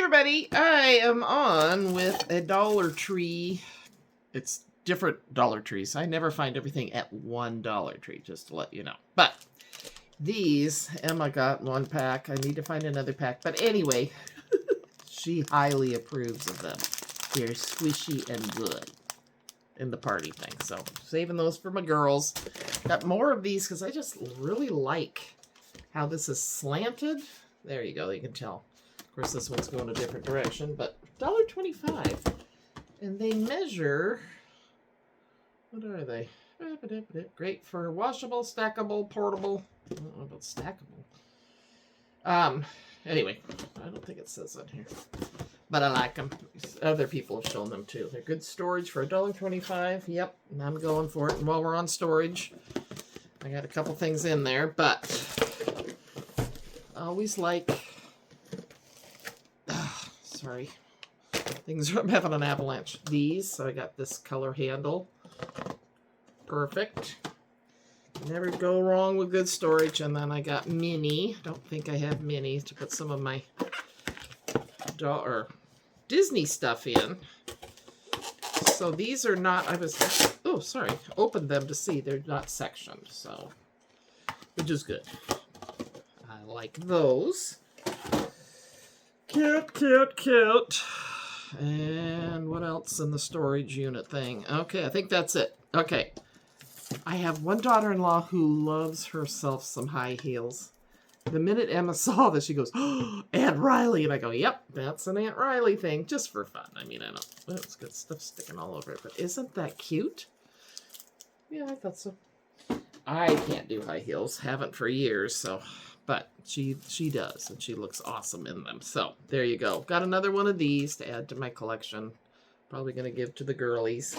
everybody, I am on with a Dollar Tree. It's different Dollar Trees. I never find everything at one Dollar Tree, just to let you know. But these, Emma got one pack. I need to find another pack. But anyway, she highly approves of them. They're squishy and good in the party thing. So saving those for my girls. Got more of these because I just really like how this is slanted. There you go, you can tell. Of course, this one's going a different direction, but $1.25. And they measure, what are they? Great for washable, stackable, portable. I don't know about stackable. Anyway, I don't think it says on here. But I like them. Other people have shown them too. They're good storage for $1.25. Yep, and I'm going for it. And while we're on storage, I got a couple things in there, but I always like, sorry, I'm having an avalanche. These, so I got this color handle. Perfect. Never go wrong with good storage. And then I got mini. Don't think I have mini to put some of my Disney stuff in. So these are not, opened them to see they're not sectioned, so, which is good. I like those. Cute, cute, cute. And what else in the storage unit thing? Okay, I think that's it. Okay. I have one daughter-in-law who loves herself some high heels. The minute Emma saw this, she goes, "Oh, Aunt Riley." And I go, "Yep, that's an Aunt Riley thing, just for fun." I mean, I know. Well, it's good stuff sticking all over it, but isn't that cute? Yeah, I thought so. I can't do high heels. Haven't for years, so. But she does, and she looks awesome in them. So, there you go. Got another one of these to add to my collection. Probably going to give to the girlies.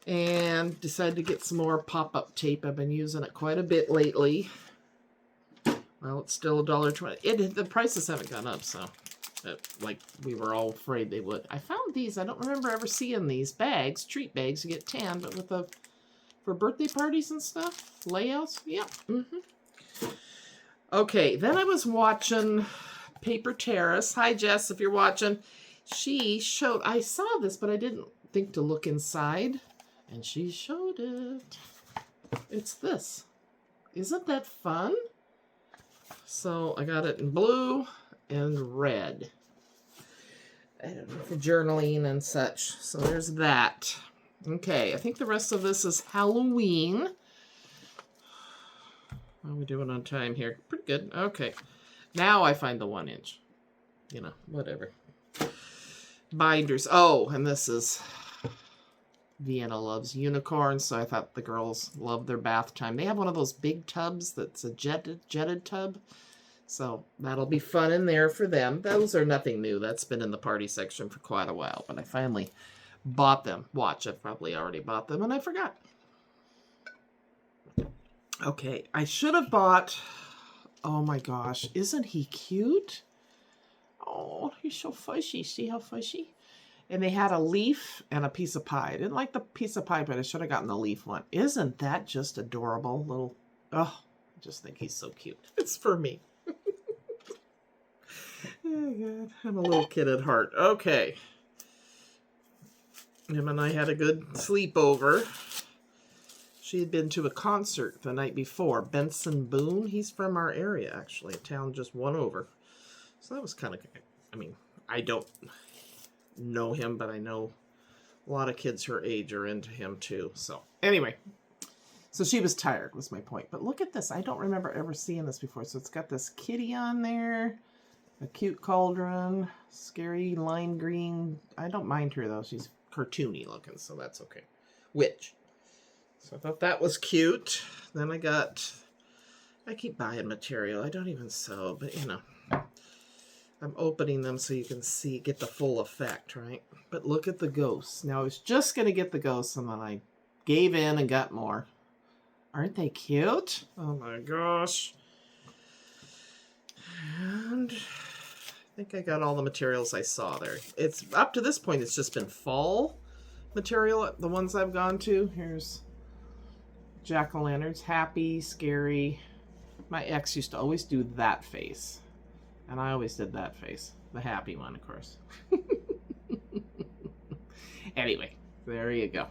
And decided to get some more pop-up tape. I've been using it quite a bit lately. Well, it's still $1.20. The prices haven't gone up, so like we were all afraid they would. I found these. I don't remember ever seeing these bags, treat bags. You get 10, but with for birthday parties and stuff, layouts. Yep. Okay, then I was watching Paper Terrace. Hi, Jess, if you're watching. She showed. I saw this, but I didn't think to look inside, and she showed it. It's this. Isn't that fun? So I got it in blue and red for journaling and such. So there's that. Okay, I think the rest of this is Halloween. How are we doing on time here? Pretty good. Okay. Now I find the 1 inch. You know, whatever. Binders. Oh, and this is Vienna loves unicorns, so I thought the girls love their bath time. They have one of those big tubs that's a jetted tub. So that'll be fun in there for them. Those are nothing new. That's been in the party section for quite a while, but I finally bought them. Watch, I've probably already bought them, and I forgot. Okay, I should have bought, oh my gosh, isn't he cute? Oh, he's so fuzzy. See how fuzzy? And they had a leaf and a piece of pie. I didn't like the piece of pie, but I should have gotten the leaf one. Isn't that just adorable? Little, oh, I just think he's so cute. It's for me. Oh, God. I'm a little kid at heart. Okay. Him and I had a good sleepover. She had been to a concert the night before. Benson Boone. He's from our area, actually. A town just one over. So that was kind of, I mean, I don't know him, but I know a lot of kids her age are into him too. So anyway, so she was tired was my point. But look at this. I don't remember ever seeing this before. So it's got this kitty on there, a cute cauldron, scary lime green. I don't mind her though. She's cartoony looking, so that's okay. Witch. So I thought that was cute. Then I keep buying material. I don't even sew, but you know. I'm opening them so you can see, get the full effect, right? But look at the ghosts. Now, I was just going to get the ghosts, and then I gave in and got more. Aren't they cute? Oh, my gosh. And I think I got all the materials I saw there. It's up to this point, it's just been fall material, the ones I've gone to. Here's jack-o'-lanterns. Happy, scary. My ex used to always do that face. And I always did that face. The happy one, of course. Anyway, there you go.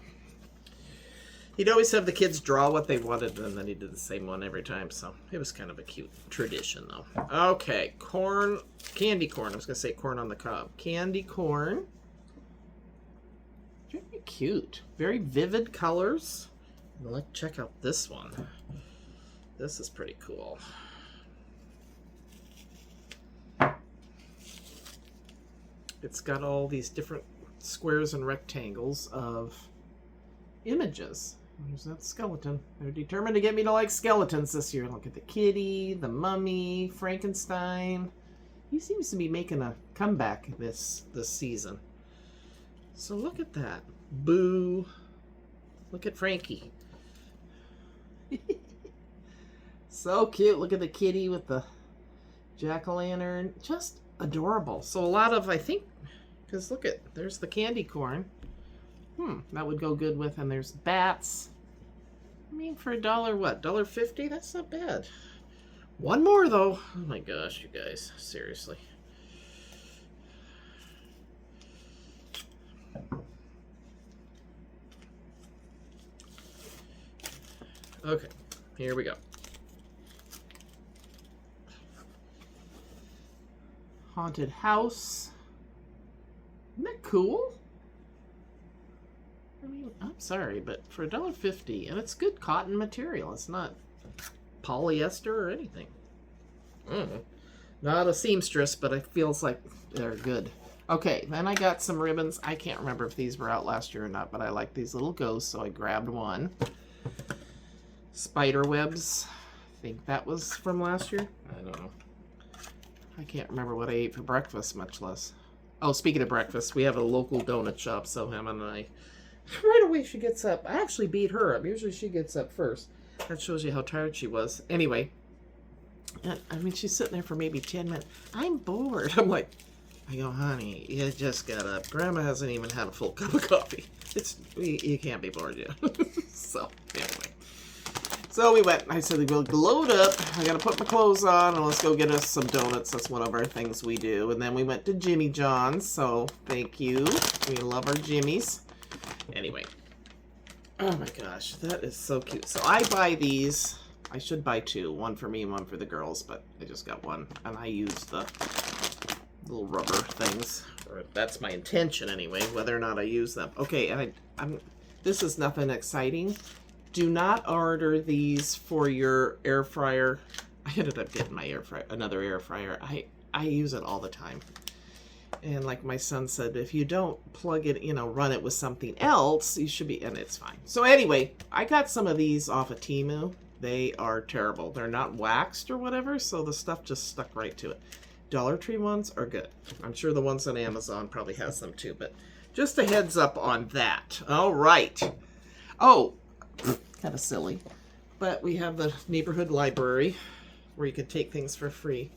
He'd always have the kids draw what they wanted, and then he did the same one every time, so it was kind of a cute tradition, though. Okay, corn, candy corn. I was going to say corn on the cob. Candy corn. Very cute. Very vivid colors. Let's check out this one. This is pretty cool. It's got all these different squares and rectangles of images. There's that skeleton. They're determined to get me to like skeletons this year. Look at the kitty, the mummy, Frankenstein. He seems to be making a comeback this season. So look at that. Boo. Look at Frankie. So cute. Look at the kitty with the jack-o'-lantern. Just adorable. So a lot of, I think, because look at, there's the candy corn. That would go good with, and there's bats. I mean, for $1, what? $1.50? That's not bad. One more, though. Oh my gosh, you guys. Seriously. Okay, here we go. Haunted house. Isn't that cool? I mean, I'm sorry, but for $1.50, and it's good cotton material. It's not polyester or anything. Not a seamstress, but it feels like they're good. Okay, then I got some ribbons. I can't remember if these were out last year or not, but I like these little ghosts, so I grabbed one. Spider webs. I think that was from last year. I don't know. I can't remember what I ate for breakfast, much less. Oh, speaking of breakfast, we have a local donut shop, so Emma and I, right away she gets up. I actually beat her up. Usually she gets up first. That shows you how tired she was. Anyway, I mean, she's sitting there for maybe 10 minutes. I'm bored. I'm like, I go, honey, you just got up. Grandma hasn't even had a full cup of coffee. You can't be bored yet. So, anyway. So we went. I said, we'll load up. I got to put my clothes on, and let's go get us some donuts. That's one of our things we do. And then we went to Jimmy John's, so thank you. We love our Jimmys. Anyway. Oh my gosh, that is so cute. So I buy these. I should buy two. One for me and one for the girls, but I just got one. And I use the little rubber things. Or that's my intention anyway, whether or not I use them. Okay, and this is nothing exciting. Do not order these for your air fryer. I ended up getting my air fryer, another air fryer. I use it all the time. And like my son said, if you don't plug it, run it with something else, you should be, and it's fine. So anyway, I got some of these off of Temu. They are terrible. They're not waxed or whatever, so the stuff just stuck right to it. Dollar Tree ones are good. I'm sure the ones on Amazon probably has them too, but just a heads up on that. All right. Oh, kind of silly, but we have the neighborhood library where you can take things for free.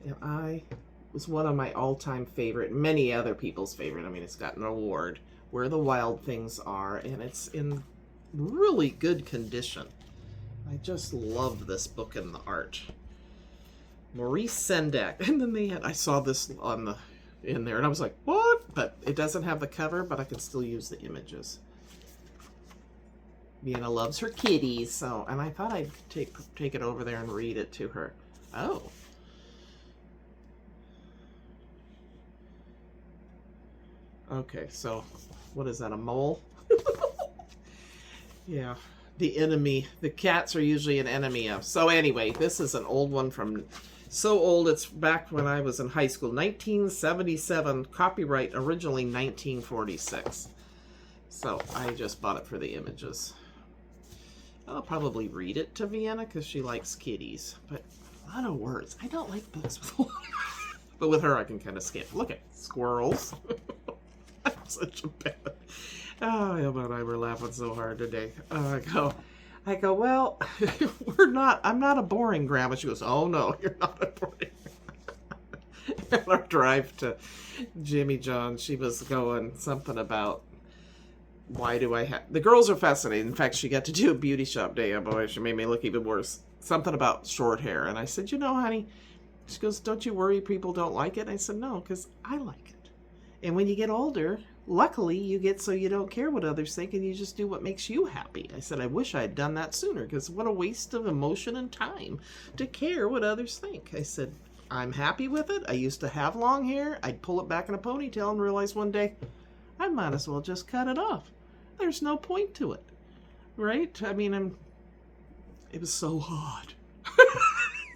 And it was one of my all-time favorite, many other people's favorite. I mean, it's got an award, Where the Wild Things Are, and it's in really good condition. I just love this book and the art. Maurice Sendak. And then they had, I saw this in there, and I was like, what? But it doesn't have the cover, but I can still use the images. Vienna loves her kitties, so, and I thought I'd take it over there and read it to her. Oh. Okay, so what is that, a mole? Yeah, the enemy. The cats are usually an enemy of. So anyway, this is an old one from, so old it's back when I was in high school. 1977, copyright originally 1946. So I just bought it for the images. I'll probably read it to Vienna because she likes kitties. But a lot of words. I don't like books with a lot of words. But with her, I can kind of skip. Look at squirrels. I'm such a bad. Oh, Emma and I were laughing so hard today. I go, well, I'm not a boring grandma. She goes, oh no, you're not a boring. On our drive to Jimmy John's, she was going something about, why do I have... The girls are fascinated. In fact, she got to do a beauty shop day. Oh boy, she made me look even worse. Something about short hair. And I said, honey, She goes, don't you worry people don't like it? I said, no, because I like it. And when you get older, luckily you get so you don't care what others think and you just do what makes you happy. I said, I wish I had done that sooner, because what a waste of emotion and time to care what others think. I said, I'm happy with it. I used to have long hair. I'd pull it back in a ponytail and realize one day, I might as well just cut it off. There's no point to it. Right? I mean, it was so hot.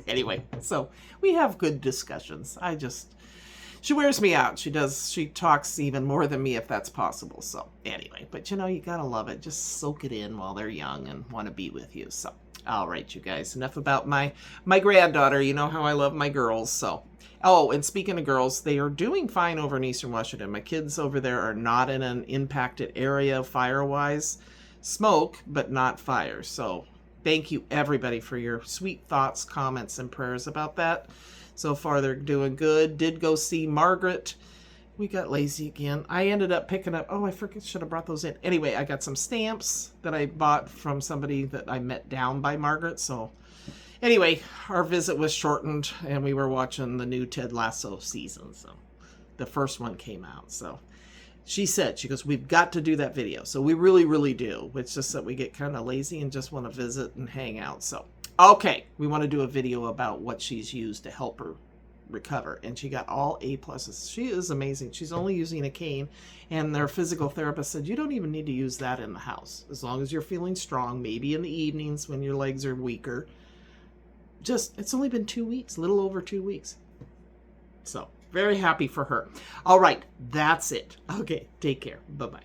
Anyway, so we have good discussions. She wears me out. She talks even more than me if that's possible. So anyway, but you gotta love it. Just soak it in while they're young and want to be with you. So, all right, you guys, enough about my granddaughter. You know how I love my girls. So, oh, and speaking of girls, they are doing fine over in Eastern Washington. My kids over there are not in an impacted area fire-wise. Smoke, but not fire. So thank you, everybody, for your sweet thoughts, comments, and prayers about that. So far, they're doing good. Did go see Margaret. We got lazy again. I ended up picking up... Oh, I should have brought those in. Anyway, I got some stamps that I bought from somebody that I met down by Margaret. So anyway, our visit was shortened, and we were watching the new Ted Lasso season. So the first one came out. So she goes, we've got to do that video. So we really, really do. It's just that we get kind of lazy and just want to visit and hang out. So, okay, we want to do a video about what she's used to help her recover. And she got all A+. She is amazing. She's only using a cane. And their physical therapist said, you don't even need to use that in the house. As long as you're feeling strong, maybe in the evenings when your legs are weaker. It's only been 2 weeks, a little over 2 weeks. So, very happy for her. All right, that's it. Okay, take care. Bye-bye.